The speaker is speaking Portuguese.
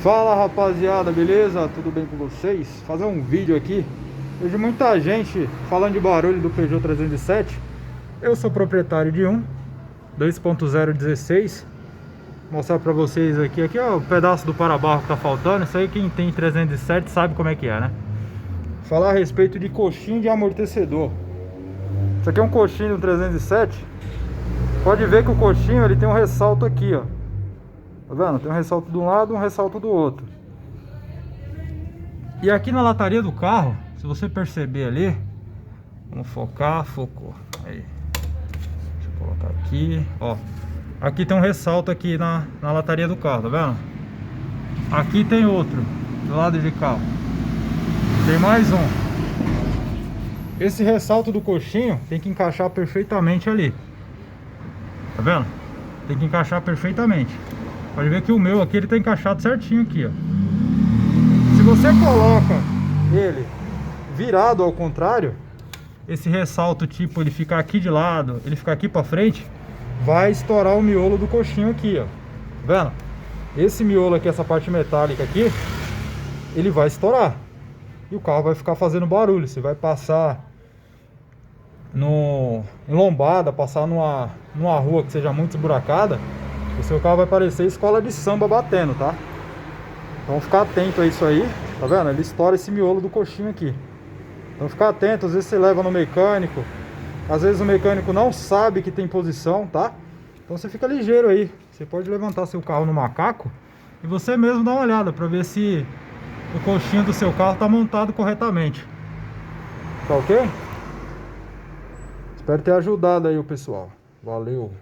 Fala rapaziada, beleza? Tudo bem com vocês? Fazer um vídeo aqui. Vejo muita gente falando de barulho do Peugeot 307. Eu sou proprietário de um 2.0 16. Mostrar pra vocês aqui ó, o pedaço do para-barro que tá faltando. Isso aí quem tem 307 sabe como é que é, né? Falar a respeito de coxinha de amortecedor. Isso aqui é um coxinho do 307. Pode ver que o coxinho ele tem um ressalto aqui, ó. Tá vendo? Tem um ressalto de um lado e um ressalto do outro. E aqui na lataria do carro, se você perceber ali, vamos focar, focou. Aí. Deixa eu colocar aqui, ó. Aqui tem um ressalto aqui na lataria do carro, tá vendo? Aqui tem outro, do lado de cá. Tem mais um. Esse ressalto do coxinho tem que encaixar perfeitamente ali. Tá vendo? Tem que encaixar perfeitamente. Pode ver que o meu aqui ele tá encaixado certinho aqui, ó. Se você coloca ele virado ao contrário, esse ressalto tipo ele ficar aqui de lado, ele ficar aqui pra frente, vai estourar o miolo do coxinho aqui, ó. Tá vendo? Esse miolo aqui, essa parte metálica aqui, ele vai estourar. E o carro vai ficar fazendo barulho. Você vai passar em lombada, passar numa rua que seja muito esburacada, o seu carro vai parecer escola de samba batendo, tá? Então ficar atento a isso aí, tá vendo? Ele estoura esse miolo do coxinho aqui. Então ficar atento, às vezes você leva no mecânico, às vezes o mecânico não sabe que tem posição, tá? Então você fica ligeiro aí. Você pode levantar seu carro no macaco e você mesmo dá uma olhada pra ver se o coxinho do seu carro tá montado corretamente. Tá ok? Espero ter ajudado aí o pessoal. Valeu!